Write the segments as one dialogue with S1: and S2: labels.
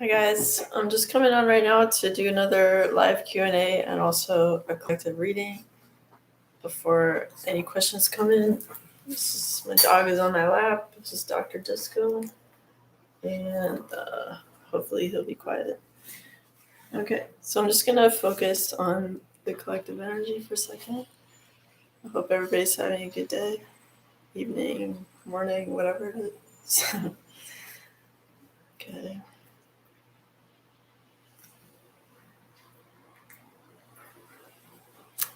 S1: Hi guys, I'm just coming on right now to do another live Q&A and also a collective reading before any questions come in. My dog is on my lap. This is Dr. Disco, and hopefully he'll be quiet. Okay, so I'm just gonna focus on the collective energy for a second. I hope everybody's having a good day, evening, morning, whatever it is. Okay.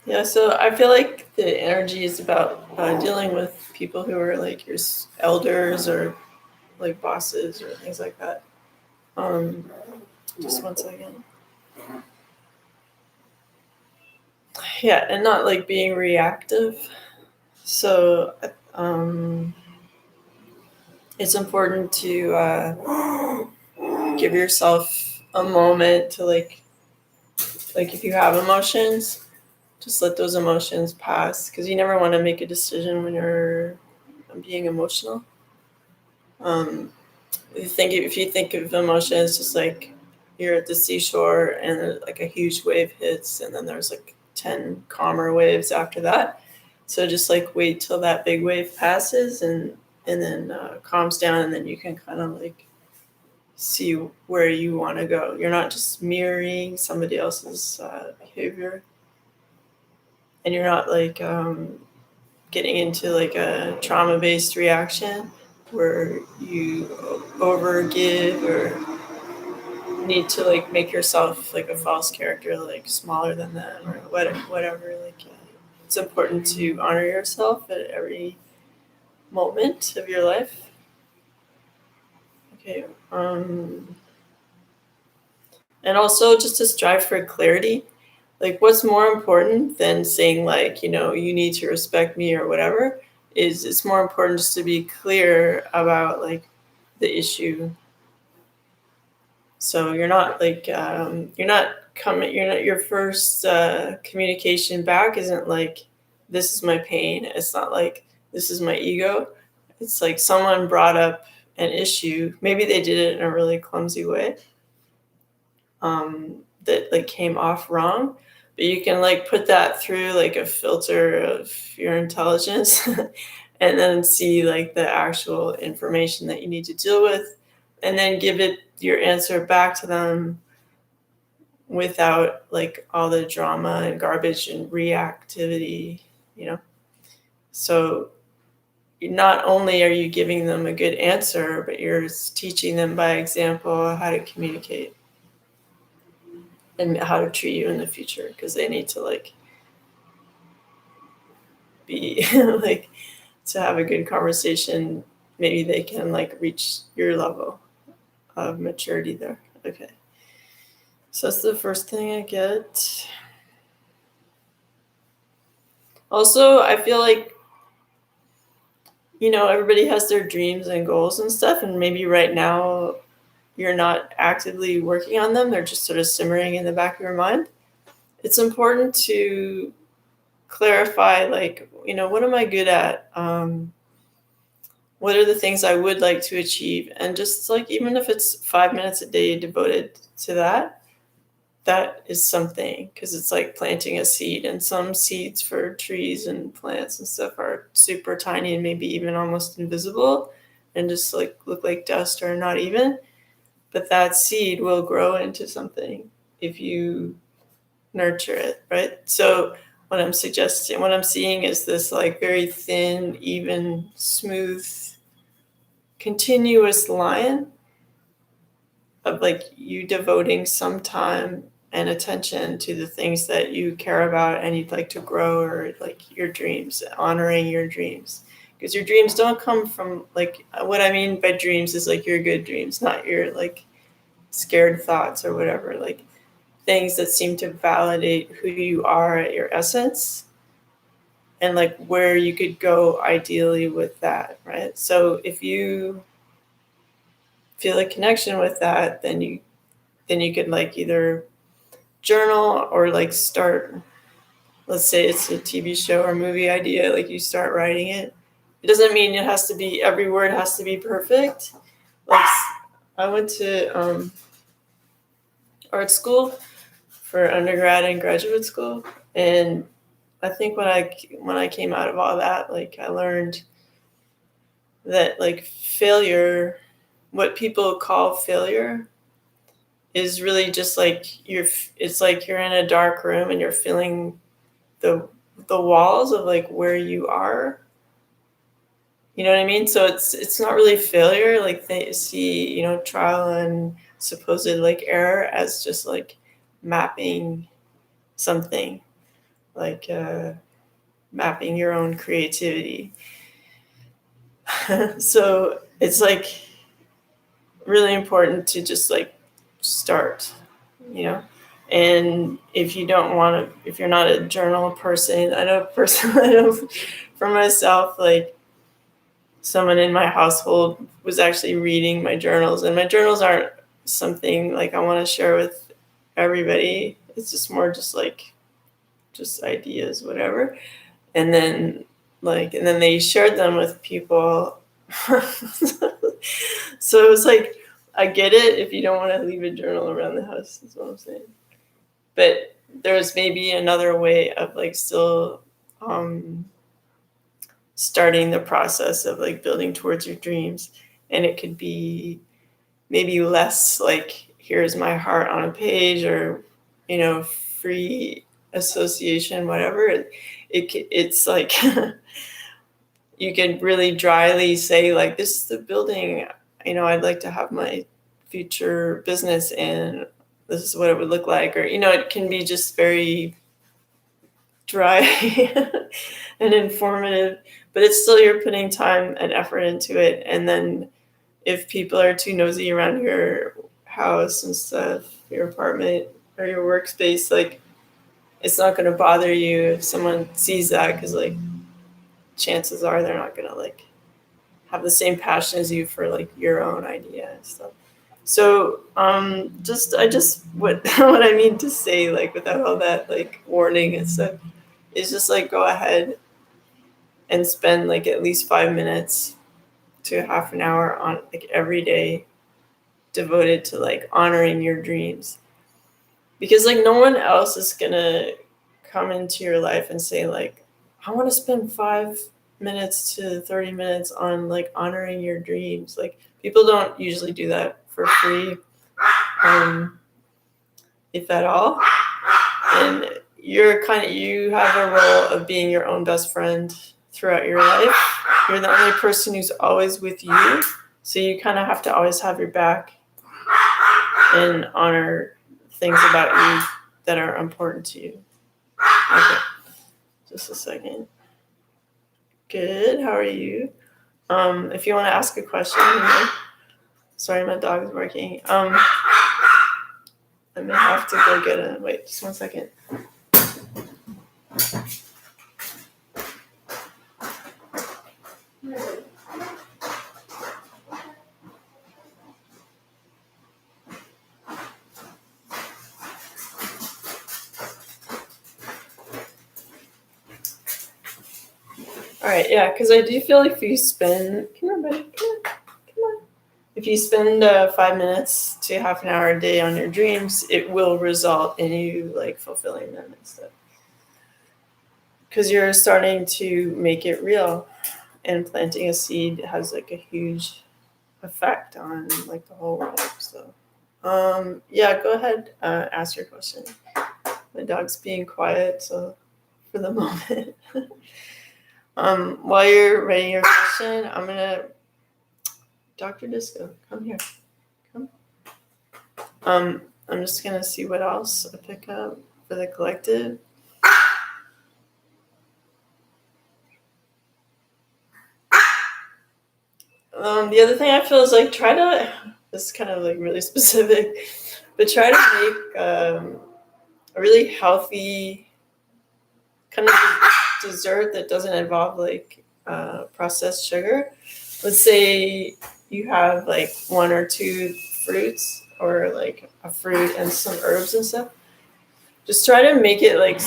S1: Yeah, so I feel like the energy is about dealing with people who are like your elders or like bosses or things like that. Just one second. Yeah, and not like being reactive. So it's important to give yourself a moment to like if you have emotions, just let those emotions pass because you never want to make a decision when you're being emotional. If you think of emotion as just like you're at the seashore and like a huge wave hits and then there's like 10 calmer waves after that. So just like wait till that big wave passes and then calms down, and then you can kind of like see where you want to go. You're not just mirroring somebody else's behavior, and you're not like getting into like a trauma-based reaction where you overgive or need to like make yourself like a false character, like smaller than them or whatever. Like it's important to honor yourself at every moment of your life. Okay. And also just to strive for clarity. Like what's more important than saying like, you need to respect me or whatever, is it's more important just to be clear about like the issue. So you're not like your first communication back isn't like this is my pain. It's not like this is my ego. It's like someone brought up an issue. Maybe they did it in a really clumsy way that like came off wrong, but you can like put that through like a filter of your intelligence and then see like the actual information that you need to deal with, and then give it your answer back to them without like all the drama and garbage and reactivity. So not only are you giving them a good answer, but you're teaching them by example how to communicate and how to treat you in the future, because they need to like be like to have a good conversation. Maybe they can like reach your level of maturity there. Okay, so that's the first thing I get. Also, I feel like everybody has their dreams and goals and stuff, and maybe right now you're not actively working on them. They're just sort of simmering in the back of your mind. It's important to clarify like, what am I good at? What are the things I would like to achieve? And just like, even if it's 5 minutes a day devoted to that, that is something, because it's like planting a seed, and some seeds for trees and plants and stuff are super tiny and maybe even almost invisible and just like look like dust or not even, but that seed will grow into something if you nurture it, right? So what I'm seeing is this like very thin, even, smooth, continuous line of like you devoting some time and attention to the things that you care about and you'd like to grow, or like your dreams, honoring your dreams. Because your dreams don't come from like, what I mean by dreams is like your good dreams, not your like scared thoughts or whatever, like things that seem to validate who you are at your essence and like where you could go ideally with that, right? So if you feel a connection with that, then you could like either journal or like start, let's say it's a TV show or movie idea, like you start writing it. It doesn't mean it has to be, every word has to be perfect. Like I went to art school for undergrad and graduate school. And I think when I came out of all that, like I learned that like failure, what people call failure, is really just like it's like you're in a dark room and you're feeling the walls of like where you are. You know what I mean? So it's not really failure. Like they see, trial and supposed like error as just like mapping something, like mapping your own creativity. So it's like really important to just like start, you know. And if you don't want to, if you're not a journal person, I know for myself, like someone in my household was actually reading my journals, and my journals aren't something like I want to share with everybody. It's just more just like just ideas, whatever. And then they shared them with people. So it was like, I get it if you don't want to leave a journal around the house, is what I'm saying. But there's maybe another way of like still starting the process of like building towards your dreams. And it could be maybe less like, here's my heart on a page, or, free association, whatever. It's like, you can really dryly say like, this is the building, I'd like to have my future business in. This is what it would look like. Or, it can be just very dry and informative, but it's still, you're putting time and effort into it. And then if people are too nosy around your house and stuff, your apartment or your workspace, like it's not going to bother you if someone sees that, because like chances are they're not going to like have the same passion as you for like your own idea and stuff. So what what I mean to say, like without all that like warning and stuff, is just like go ahead and spend like at least 5 minutes to half an hour on like every day devoted to like honoring your dreams. Because like no one else is gonna come into your life and say like, I want to spend 5 minutes to 30 minutes on like honoring your dreams. Like people don't usually do that for free, if at all. And you have a role of being your own best friend throughout your life. You're the only person who's always with you. So you kind of have to always have your back and honor things about you that are important to you. Okay, just a second. Good, how are you? If you want to ask a question, sorry, my dog is barking. I may have to go get it. Wait, just 1 second. All right, yeah, because I do feel like if you spend, come on, buddy, come on. If you spend 5 minutes to half an hour a day on your dreams, it will result in you like fulfilling them and stuff. Because you're starting to make it real, and planting a seed has like a huge effect on like the whole world. So, yeah, go ahead, ask your question. My dog's being quiet, so for the moment. While you're writing your question, I'm gonna, Dr. Disco, come here. Come. I'm just gonna see what else I pick up for the collective. The other thing I feel is like this is kind of like really specific, but try to make a really healthy kind of dessert that doesn't involve like processed sugar. Let's say you have like 1 or 2 fruits, or like a fruit and some herbs and stuff. Just try to make it like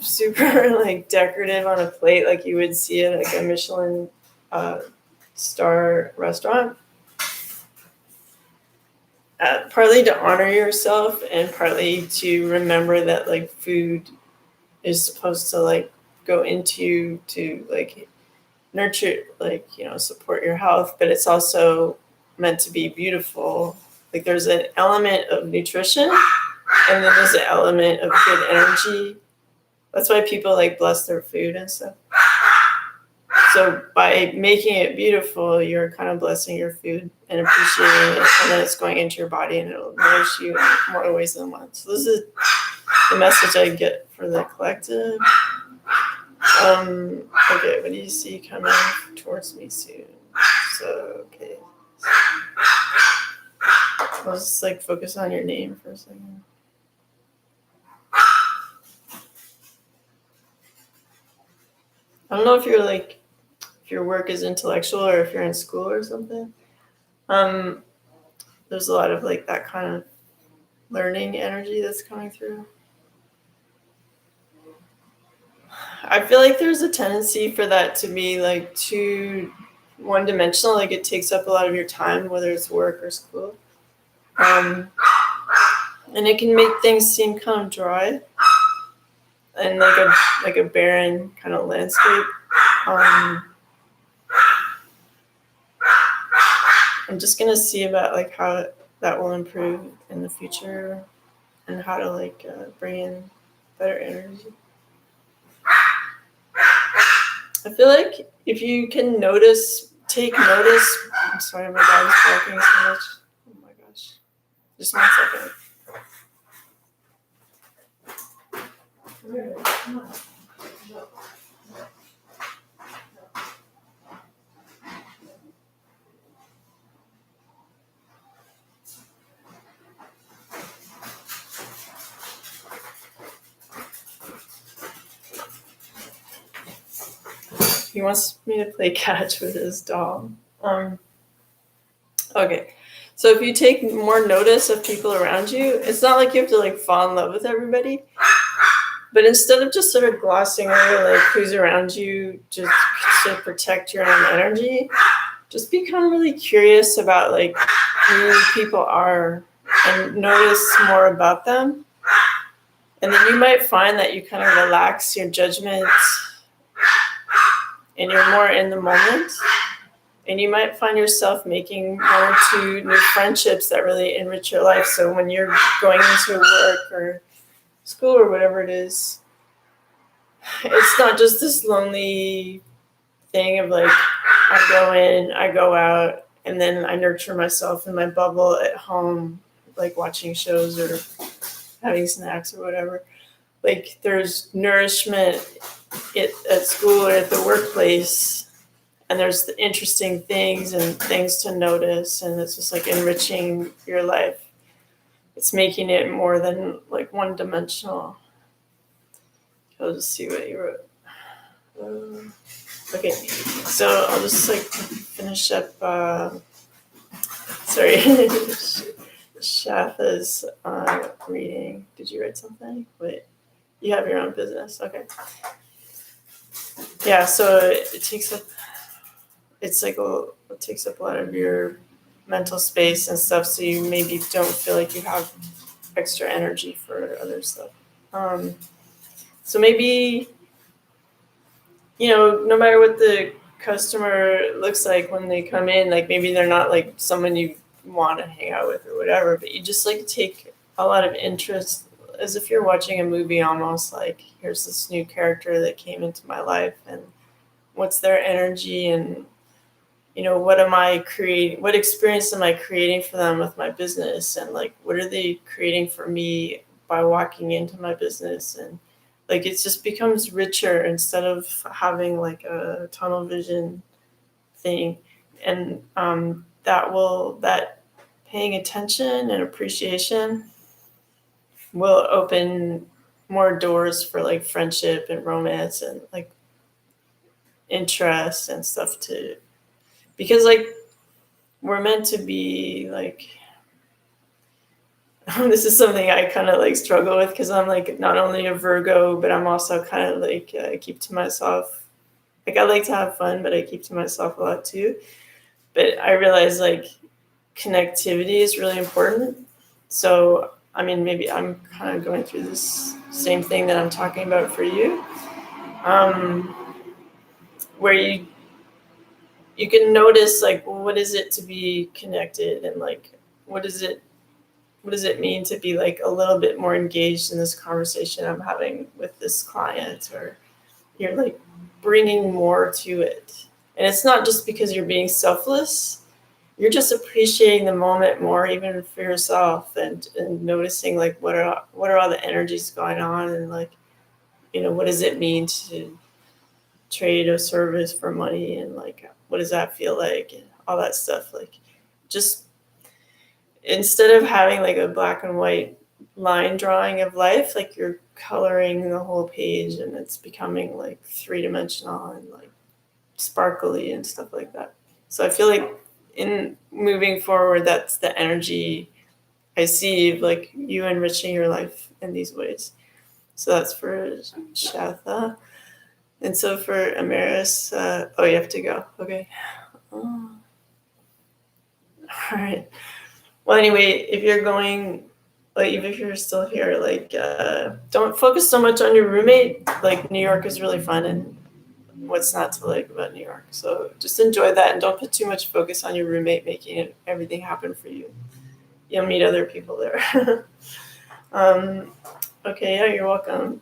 S1: super like decorative on a plate, like you would see at like a Michelin star restaurant. partly to honor yourself and partly to remember that like food is supposed to like go into to like nurture, like, you know, support your health, but it's also meant to be beautiful. Like there's an element of nutrition and then there's an element of good energy. That's why people like bless their food and stuff. So by making it beautiful, you're kind of blessing your food and appreciating it, and then it's going into your body and it'll nourish you in more ways than one. So this is the message I get for the collective. Okay, what do you see coming towards me soon? So, okay. I'll just like focus on your name for a second. I don't know if you're like, if your work is intellectual or if you're in school or something. There's a lot of like that kind of learning energy that's coming through. I feel like there's a tendency for that to be like too one-dimensional, like it takes up a lot of your time, whether it's work or school. And it can make things seem kind of dry and like a barren kind of landscape. I'm just gonna see about like how that will improve in the future and how to like bring in better energy. I feel like if you can take notice. I'm sorry, my dog's barking so much. Oh my gosh. Just 1 second. He wants me to play catch with his dog. Okay, so if you take more notice of people around you, it's not like you have to like fall in love with everybody, but instead of just sort of glossing over like who's around you just to protect your own energy, just become really curious about like who people are and notice more about them. And then you might find that you kind of relax your judgments and you're more in the moment. And you might find yourself making 1 or 2 new friendships that really enrich your life. So when you're going into work or school or whatever it is, it's not just this lonely thing of like, I go in, I go out, and then I nurture myself in my bubble at home, like watching shows or having snacks or whatever. Like there's nourishment at school or at the workplace. And there's the interesting things and things to notice, and it's just like enriching your life. It's making it more than like one-dimensional. I'll just see what you wrote. Okay, so I'll just like finish up. Sorry, Shatha's reading. Did you write something? Wait, you have your own business. Okay. Yeah, so it takes up. It's like it takes up a lot of your mental space and stuff, so you maybe don't feel like you have extra energy for other stuff. So maybe, you know, no matter what the customer looks like when they come in, like maybe they're not like someone you want to hang out with or whatever, but you just like take a lot of interest as if you're watching a movie almost, like here's this new character that came into my life and what's their energy and, you know, what am I creating? What experience am I creating for them with my business? And like, what are they creating for me by walking into my business? And like, it just becomes richer instead of having like a tunnel vision thing. And that paying attention and appreciation will open more doors for like friendship and romance and like interest and stuff too. Because like we're meant to be like, this is something I kind of like struggle with because I'm like not only a Virgo, but I'm also kind of like I keep to myself. Like I like to have fun, but I keep to myself a lot too. But I realize like connectivity is really important. So, I mean, maybe I'm kind of going through this same thing that I'm talking about for you, um, where you can notice like, well, what is it to be connected, and like, what is it what does it mean to be like a little bit more engaged in this conversation I'm having with this client, or you're like bringing more to it. And it's not just because you're being selfless, you're just appreciating the moment more, even for yourself, and noticing like what are all the energies going on, and like, what does it mean to trade a service for money, and like what does that feel like, and all that stuff. Like, just instead of having like a black and white line drawing of life, like you're coloring the whole page, and it's becoming like three-dimensional and like sparkly and stuff like that. So I feel like in moving forward, that's the energy I see, like you enriching your life in these ways. So that's for Shatha. And so for Amaris, you have to go. Okay. Oh. All right. Well, anyway, if you're going, like, even if you're still here, like, don't focus so much on your roommate. Like, New York is really fun, and what's not to like about New York. So just enjoy that, and don't put too much focus on your roommate making everything happen for you. You'll meet other people there. Okay, yeah, you're welcome.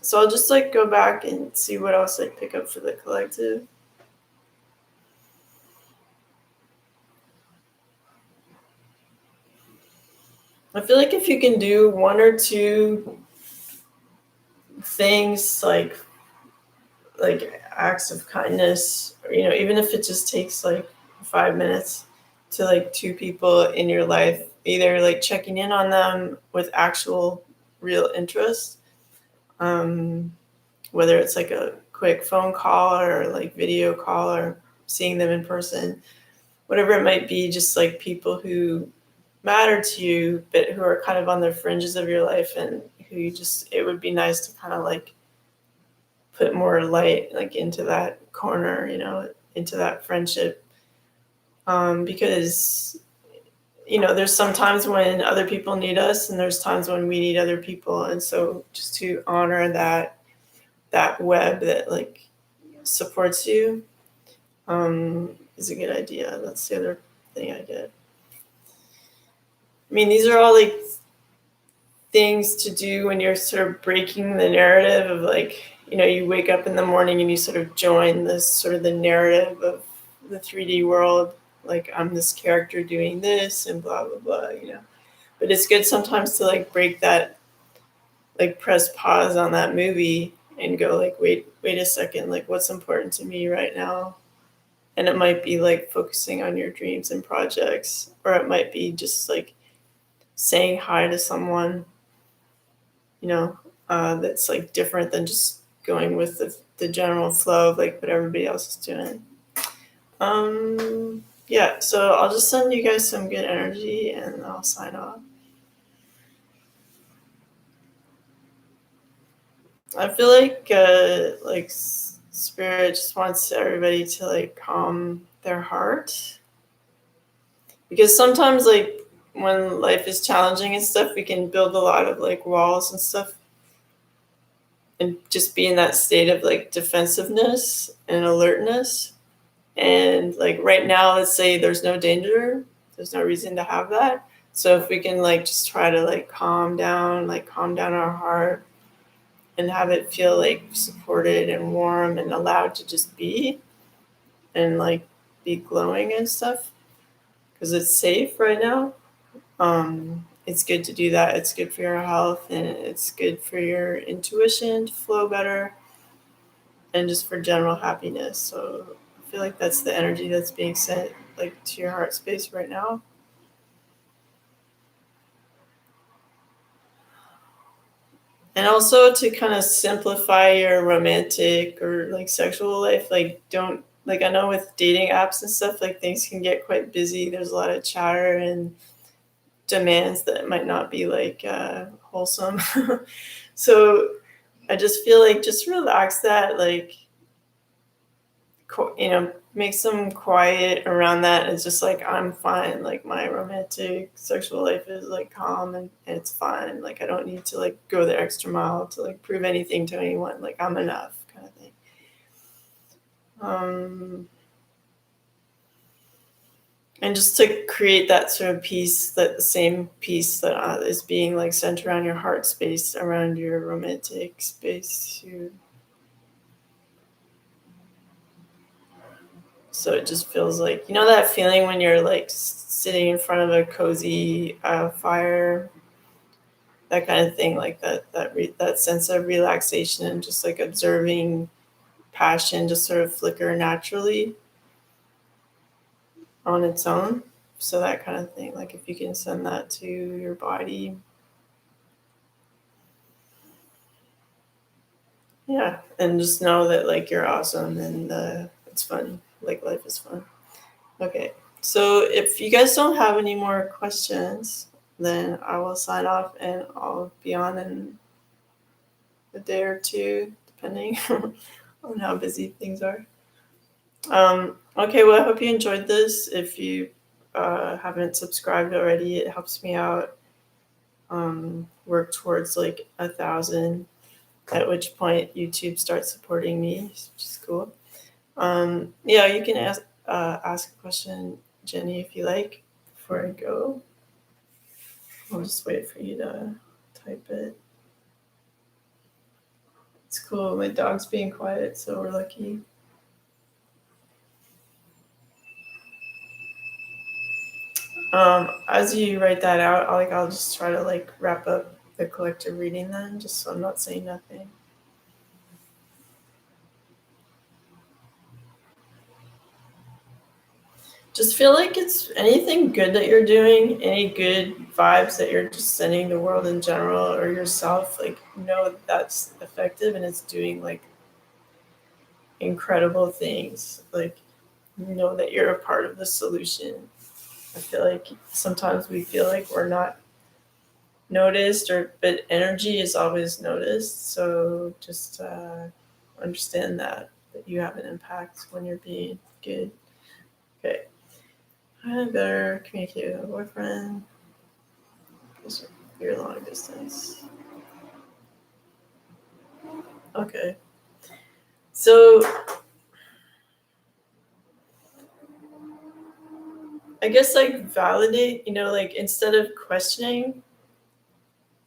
S1: So I'll just like go back and see what else I pick up for the collective. I feel like if you can do one or two things like acts of kindness, or, even if it just takes like 5 minutes to like two people in your life, either like checking in on them with actual real interest, whether it's like a quick phone call or like video call or seeing them in person, whatever it might be, just like people who matter to you, but who are kind of on the fringes of your life, and who it would be nice to kind of like put more light like into that corner, into that friendship. Because, there's some times when other people need us, and there's times when we need other people. And so just to honor that web that like supports you, is a good idea. That's the other thing I get. I mean, these are all like things to do when you're sort of breaking the narrative of like, you wake up in the morning and you sort of join this sort of the narrative of the 3D world. Like, I'm this character doing this and blah, blah, blah, But it's good sometimes to like break that, like press pause on that movie and go like, wait a second, like what's important to me right now? And it might be like focusing on your dreams and projects, or it might be just like saying hi to someone, that's like different than just going with the general flow of like what everybody else is doing. Yeah, so I'll just send you guys some good energy, and I'll sign off. I feel like spirit just wants everybody to like calm their heart, because sometimes like when life is challenging and stuff, we can build a lot of like walls and stuff, and just be in that state of like defensiveness and alertness. And like right now, let's say there's no danger, there's no reason to have that. So if we can like just try to like calm down our heart, and have it feel like supported and warm and allowed to just be, and like be glowing and stuff, because it's safe right now. It's good to do that. It's good for your health, and it's good for your intuition to flow better, and just for general happiness. So I feel like that's the energy that's being sent like to your heart space right now. And also to kind of simplify your romantic or like sexual life. Like, don't, like, I know with dating apps and stuff, like things can get quite busy. There's a lot of chatter and demands that might not be like wholesome. So I just feel like just relax that, like make some quiet around that. It's just like, I'm fine. Like, my romantic sexual life is like calm, and it's fine. Like, I don't need to like go the extra mile to like prove anything to anyone. Like, I'm enough, kind of thing. And just to create that sort of peace, that the same peace that is being like centered around your heart space, around your romantic space. So it just feels like, that feeling when you're like sitting in front of a cozy fire, that kind of thing, like that sense of relaxation and just like observing passion just sort of flicker naturally on its own. So that kind of thing, like if you can send that to your body. Yeah, and just know that like you're awesome, and it's fun. Like, life is fun. Okay, so if you guys don't have any more questions, then I will sign off, and I'll be on in a day or two, depending on how busy things are. Okay, well, I hope you enjoyed this. If you haven't subscribed already, it helps me out. Work towards like 1,000, at which point YouTube starts supporting me, which is cool. Yeah, you can ask a question, Jenny, if you like, before I go. I'll just wait for you to type it. It's cool. My dog's being quiet, so we're lucky. As you write that out, I'll just try to like wrap up the collective reading then, just so I'm not saying nothing. Just feel like it's anything good that you're doing, any good vibes that you're just sending the world in general or yourself, like, know that's effective and it's doing like incredible things. Like, know that you're a part of the solution. I feel like sometimes we feel like we're not noticed, but energy is always noticed. So just understand that you have an impact when you're being good. Okay. I better communicate with my boyfriend because you're long distance. Okay. So I guess like validate, like instead of questioning,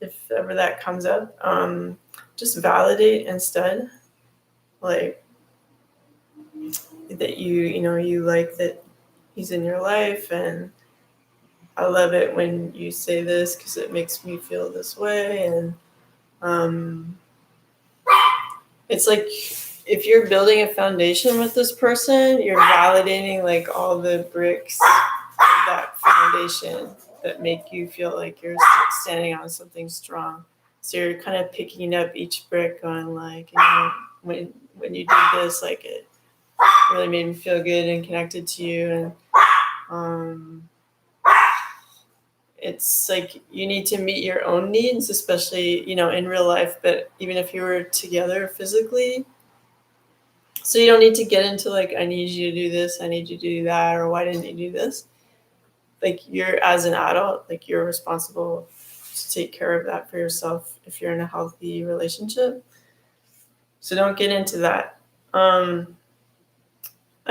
S1: if ever that comes up, just validate instead. Like that you like that he's in your life, and I love it when you say this because it makes me feel this way. And it's like, if you're building a foundation with this person, you're validating like all the bricks of that foundation that make you feel like you're standing on something strong. So you're kind of picking up each brick, going like, when you did this, like, it really made me feel good and connected to you. And it's like you need to meet your own needs, especially in real life, but even if you were together physically. So you don't need to get into like, I need you to do this, I need you to do that, or why didn't you do this. Like, you're, as an adult, like, you're responsible to take care of that for yourself if you're in a healthy relationship. So don't get into that. I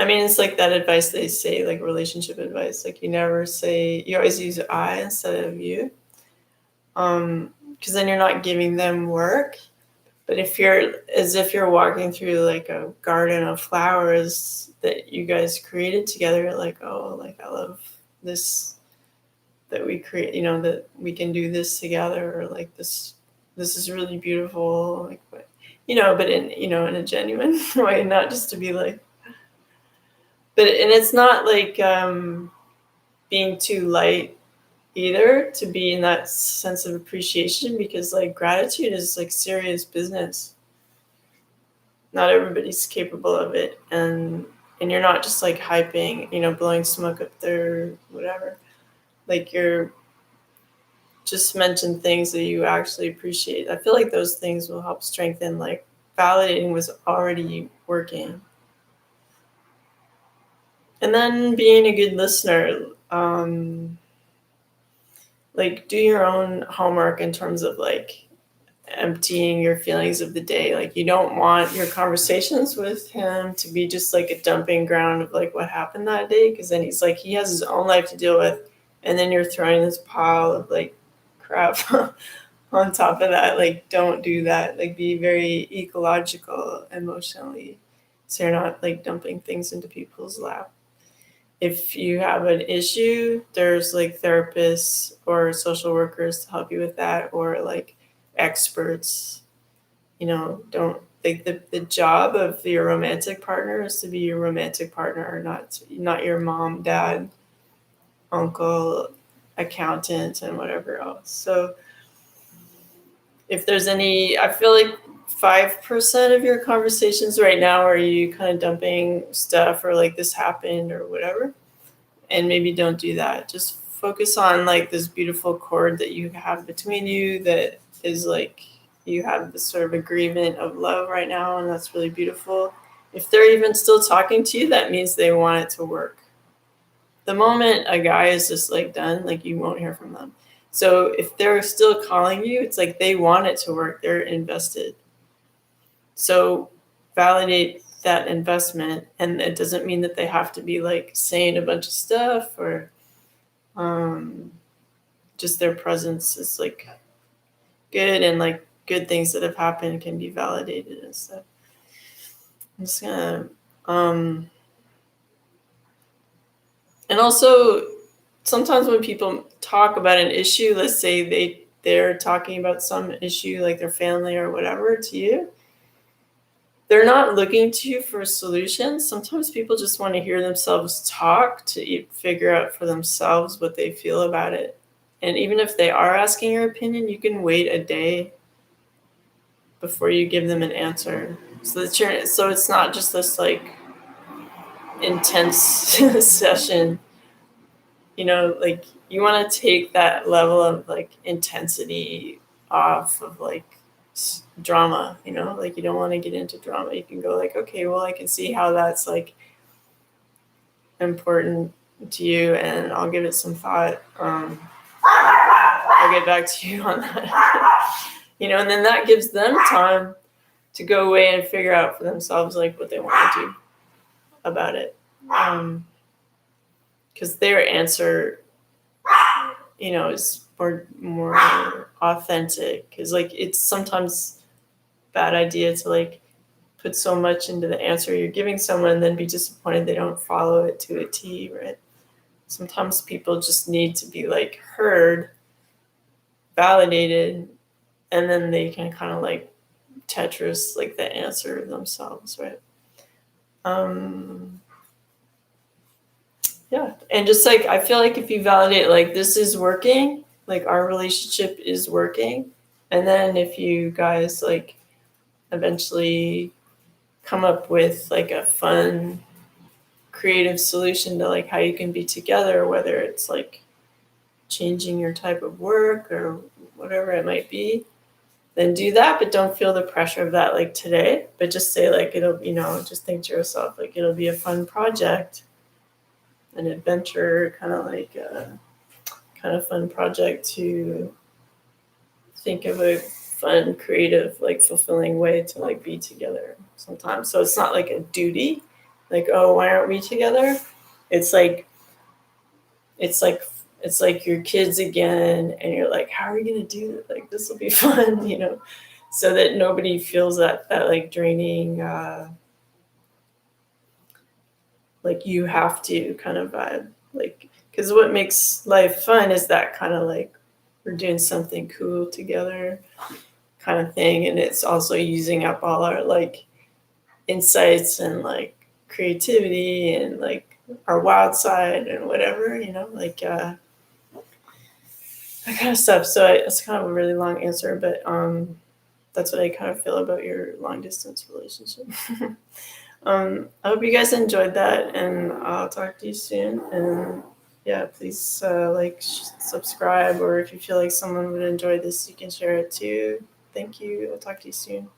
S1: mean, it's like that advice they say, like relationship advice, like you always use I instead of you. Because then you're not giving them work. But if you're walking through like a garden of flowers that you guys created together, like, oh, like, I love this, that we create, that we can do this together, or like this is really beautiful, like, but in a genuine way, not just to be like, and it's not like being too light either, to be in that sense of appreciation, because like gratitude is like serious business. Not everybody's capable of it, and you're not just like hyping, blowing smoke up their whatever. Like, you're just mention things that you actually appreciate. I feel like those things will help strengthen, like, validating was already working. And then being a good listener, like do your own homework in terms of like emptying your feelings of the day. Like you don't want your conversations with him to be just like a dumping ground of like what happened that day, because then he's like he has his own life to deal with, and then you're throwing this pile of like crap on top of that. Like don't do that. Like be very ecological emotionally, so you're not like dumping things into people's lap. If you have an issue, there's like therapists or social workers to help you with that, or like experts. Don't like the job of your romantic partner is to be your romantic partner, not your mom, dad, uncle, accountant, and whatever else. So if there's any, I feel like 5% of your conversations right now are you kind of dumping stuff or like this happened or whatever. And maybe don't do that. Just focus on like this beautiful chord that you have between you that is like you have this sort of agreement of love right now, and that's really beautiful. If they're even still talking to you, that means they want it to work. The moment a guy is just like done, like you won't hear from them. So if they're still calling you, it's like they want it to work. They're invested. So validate that investment, and it doesn't mean that they have to be like saying a bunch of stuff or just their presence is like good, and like good things that have happened can be validated and stuff. I'm just gonna and also sometimes when people talk about an issue, let's say they're talking about some issue like their family or whatever to you, they're not looking to you for solutions. Sometimes people just want to hear themselves talk to figure out for themselves what they feel about it. And even if they are asking your opinion, you can wait a day before you give them an answer. So it's not just this like intense session. Like you want to take that level of like intensity off of like drama. Like you don't want to get into drama. You can go like, okay, well, I can see how that's like important to you, and I'll give it some thought. I'll get back to you on that. And then that gives them time to go away and figure out for themselves like what they want to do about it, because their answer is more authentic. Because like it's sometimes bad idea to like put so much into the answer you're giving someone and then be disappointed they don't follow it to a T, right? Sometimes people just need to be like heard, validated, and then they can kind of like Tetris like the answer themselves, right? Yeah, and just like I feel like if you validate like this is working, like our relationship is working, and then if you guys like eventually come up with like a fun creative solution to like how you can be together, whether it's like changing your type of work or whatever it might be, then do that, but don't feel the pressure of that like today. But just say like it'll, just think to yourself like it'll be a fun project, an adventure, kind of like a kind of fun project to think of a fun, creative, like fulfilling way to like be together sometimes. So it's not like a duty, like, oh, why aren't we together? It's like your kids again, and you're like, how are we gonna do it? Like this will be fun, so that nobody feels that like draining, like you have to kind of vibe, like, because what makes life fun is that kind of like we're doing something cool together kind of thing, and it's also using up all our like insights and like creativity and like our wild side and whatever, like that kind of stuff. So it's kind of a really long answer, but that's what I kind of feel about your long distance relationship. I hope you guys enjoyed that, and I'll talk to you soon. And yeah, please like subscribe, or if you feel like someone would enjoy this, you can share it too. Thank you. I'll talk to you soon.